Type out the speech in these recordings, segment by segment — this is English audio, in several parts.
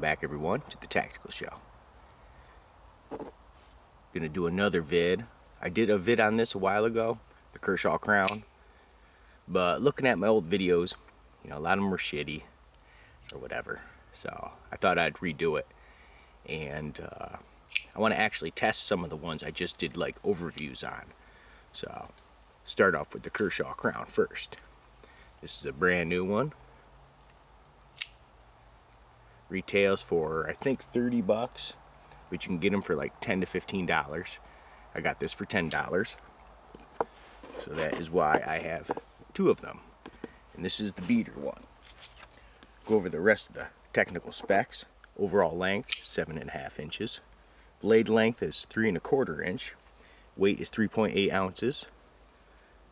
Welcome back everyone to the Tactical Show. Gonna do another vid. I did a vid on this a while ago, the Kershaw crown, but looking at my old videos, a lot of them were shitty or whatever, so I thought I'd redo it. And I want to actually test some of the ones I just did like overviews on. So start off with the Kershaw crown first. This is a brand new one. Retails for I think 30 bucks, but you can get them for like $10 to $15. I got this for $10, so that is why I have two of them. And this is the beater one. Go over the rest of the technical specs. Overall length 7.5 inches. Blade length is 3 1/4 inch. Weight is 3.8 ounces.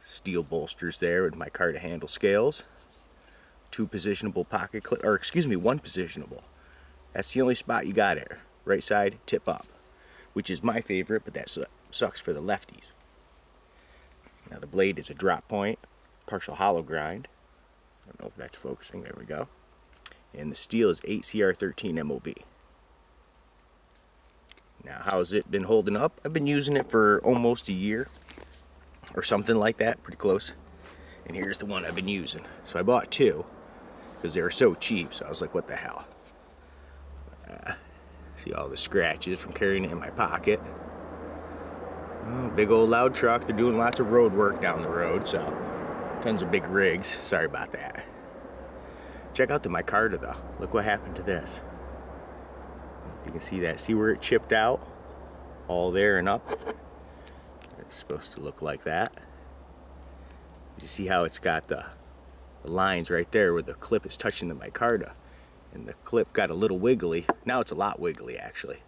Steel bolsters there with micarta handle scales. Two positionable pocket clip, or excuse me, one positionable. That's the only spot you got here. Right side, tip up, which is my favorite, but that sucks for the lefties. Now the blade is a drop point, partial hollow grind. I don't know if that's focusing, there we go. And the steel is 8CR13 MOV. Now how's it been holding up? I've been using it for almost a year, or something like that, pretty close. And here's the one I've been using. So I bought two, because they were so cheap, so I was like, what the hell. See all the scratches from carrying it in my pocket. Oh, big old loud truck. They're doing lots of road work down the road, so tons of big rigs. Sorry about that. Check out the micarta though. Look what happened to this. You can see that. See where it chipped out? All there and up. It's supposed to look like that. You see how it's got the lines right there where the clip is touching the micarta, and the clip got a little wiggly. Now it's a lot wiggly actually,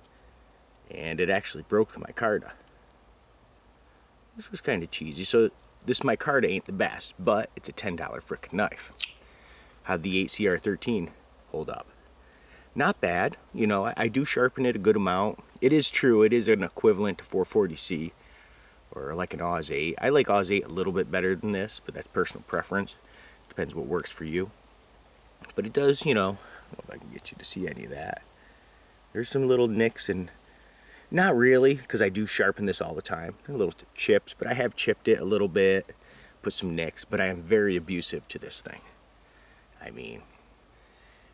and it actually broke the micarta. This was kind of cheesy. So this micarta ain't the best, but it's a $10 frickin' knife. How'd the 8CR13 hold up? Not bad. I do sharpen it a good amount. It is true, it is an equivalent to 440C, or like an Oz 8. I like Oz 8 a little bit better than this, but that's personal preference. Depends what works for you. But it does, I don't know if I can get you to see any of that. There's some little nicks, and not really, because I do sharpen this all the time. Little chips, but I have chipped it a little bit, put some nicks, but I am very abusive to this thing. I mean,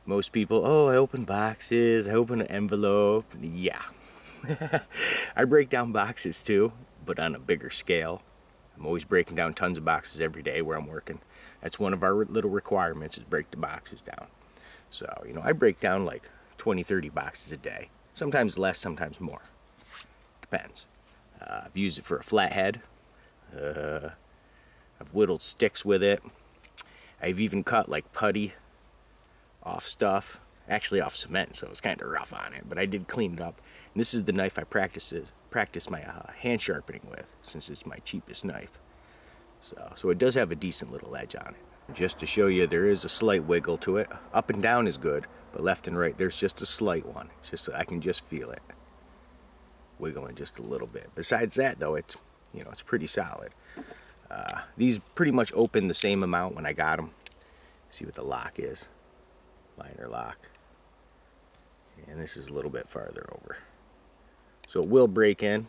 most people, oh, I open boxes, I open an envelope. Yeah. I break down boxes too, but on a bigger scale. I'm always breaking down tons of boxes every day where I'm working. That's one of our little requirements, is break the boxes down. So, I break down like 20, 30 boxes a day. Sometimes less, sometimes more. Depends. I've used it for a flathead. I've whittled sticks with it. I've even cut like putty off stuff. Actually off cement, so it's kind of rough on it, but I did clean it up. And this is the knife I practice my hand sharpening with, since it's my cheapest knife. So it does have a decent little edge on it. Just to show you, there is a slight wiggle to it. Up and down is good, but left and right, there's just a slight one. It's just, I can just feel it wiggling just a little bit. Besides that, though, it's it's pretty solid. These pretty much open the same amount when I got them. See what the lock is. Liner lock. And this is a little bit farther over. So it will break in.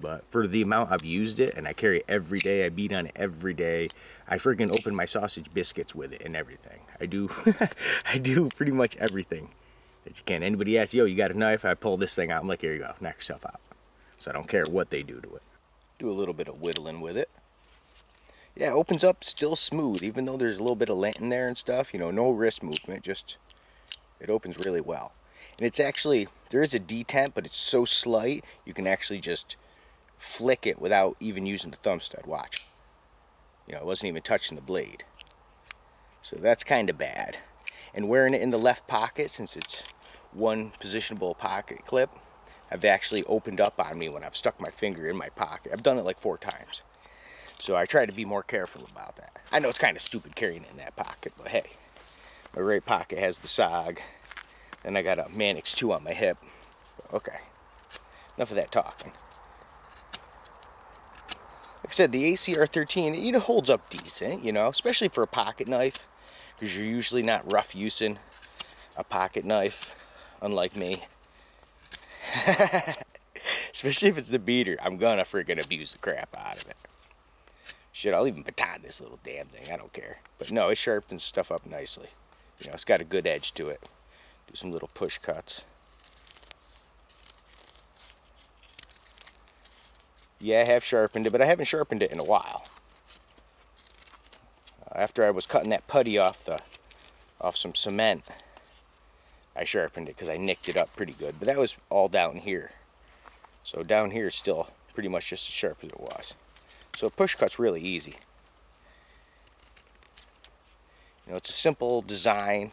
But for the amount I've used it, and I carry it every day, I beat on it every day. I freaking open my sausage biscuits with it and everything. I do I do pretty much everything that you can. Anybody asks, yo, you got a knife? I pull this thing out. I'm like, here you go, knock yourself out. So I don't care what they do to it. Do a little bit of whittling with it. Yeah, it opens up still smooth, even though there's a little bit of lint in there and stuff. No wrist movement, just it opens really well. And it's actually, there is a detent, but it's so slight, you can actually just flick it without even using the thumb stud. Watch. It wasn't even touching the blade. So that's kind of bad. And wearing it in the left pocket, since it's one positionable pocket clip, I've actually opened up on me when I've stuck my finger in my pocket. I've done it like 4 times. So I try to be more careful about that. I know it's kind of stupid carrying it in that pocket, but hey, my right pocket has the SOG. Then I got a Mannix 2 on my hip. Okay, enough of that talking. Like I said, the ACR13, it holds up decent, especially for a pocket knife, because you're usually not rough using a pocket knife, unlike me. Especially if it's the beater, I'm gonna freaking abuse the crap out of it. Shit, I'll even baton this little damn thing, I don't care. But no, it sharpens stuff up nicely. You know, it's got a good edge to it. Do some little push cuts. Yeah, I have sharpened it, but I haven't sharpened it in a while. After I was cutting that putty off some cement, I sharpened it because I nicked it up pretty good. But that was all down here. So down here is still pretty much just as sharp as it was. So a push cut's really easy. You know, it's a simple design.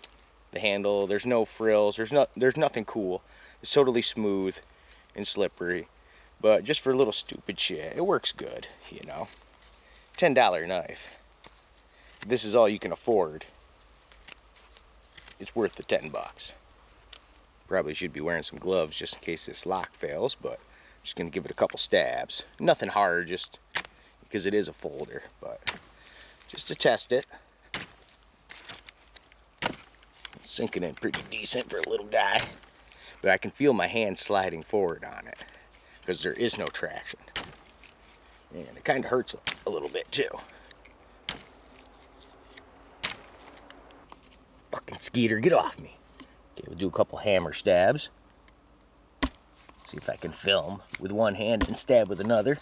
The handle, there's no frills, there's nothing cool. It's totally smooth and slippery. But just for a little stupid shit, it works good, you know. $10 knife. If this is all you can afford, it's worth the 10 bucks. Probably should be wearing some gloves just in case this lock fails, but I'm just gonna give it a couple stabs. Nothing hard, just because it is a folder, but just to test it. It's sinking in pretty decent for a little guy, but I can feel my hand sliding forward on it because there is no traction. And it kind of hurts a little bit too. Fucking Skeeter, get off me. Okay, we'll do a couple hammer stabs. See if I can film with one hand and stab with another.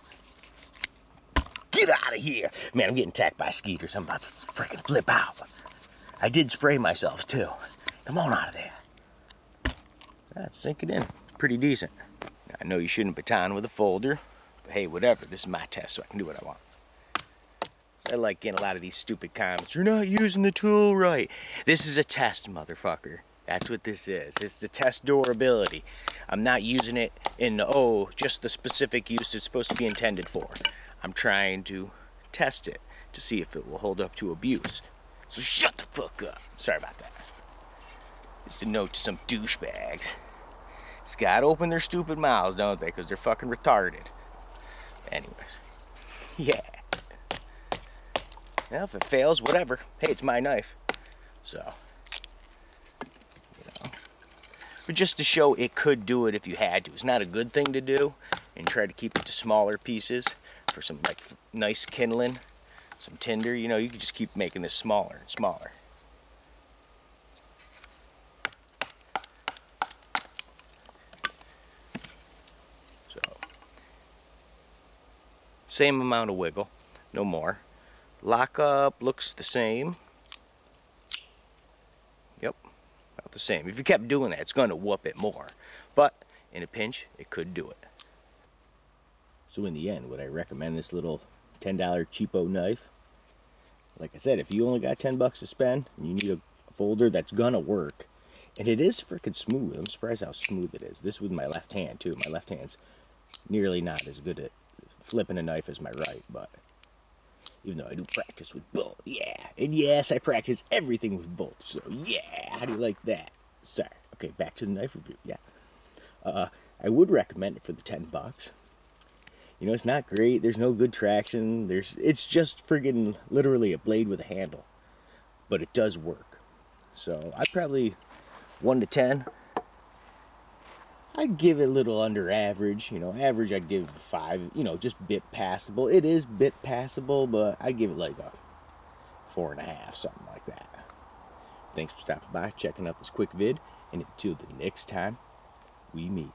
Get out of here! Man, I'm getting attacked by Skeeters. I'm about to freaking flip out. I did spray myself too. Come on out of there. That's sinking in pretty decent. Now, I know you shouldn't baton with a folder, but hey, whatever. This is my test, so I can do what I want. I like getting a lot of these stupid comments. You're not using the tool right. This is a test, motherfucker. That's what this is. It's to test durability. I'm not using it in, just the specific use it's supposed to be intended for. I'm trying to test it to see if it will hold up to abuse. So shut the fuck up. Sorry about that. Just a note to some douchebags. Just gotta open their stupid mouths, don't they? Because they're fucking retarded. Anyways. Yeah. Well, if it fails, whatever. Hey, it's my knife. So, you know. But just to show it could do it if you had to. It's not a good thing to do. And try to keep it to smaller pieces for some like nice kindling, some tinder. You know, you can just keep making this smaller and smaller. So, same amount of wiggle, no more. Lockup looks the same. Yep, about the same. If you kept doing that, it's going to whoop it more. But in a pinch, it could do it. So in the end, would I recommend this little $10 cheapo knife? Like I said, if you only got 10 bucks to spend and you need a folder that's gonna work, and it is freaking smooth. I'm surprised how smooth it is. This with my left hand too. My left hand's nearly not as good at flipping a knife as my right, but even though I do practice with both, yeah. And yes, I practice everything with both, so yeah. How do you like that? Sorry. Okay, back to the knife review, yeah. I would recommend it for the 10 bucks. You know, it's not great. There's no good traction. It's just friggin' literally a blade with a handle. But it does work. So, I'd probably 1 to 10. I'd give it a little under average. You know, average I'd give 5. You know, just bit passable. It is bit passable, but I'd give it like a 4.5, something like that. Thanks for stopping by, checking out this quick vid. And until the next time we meet.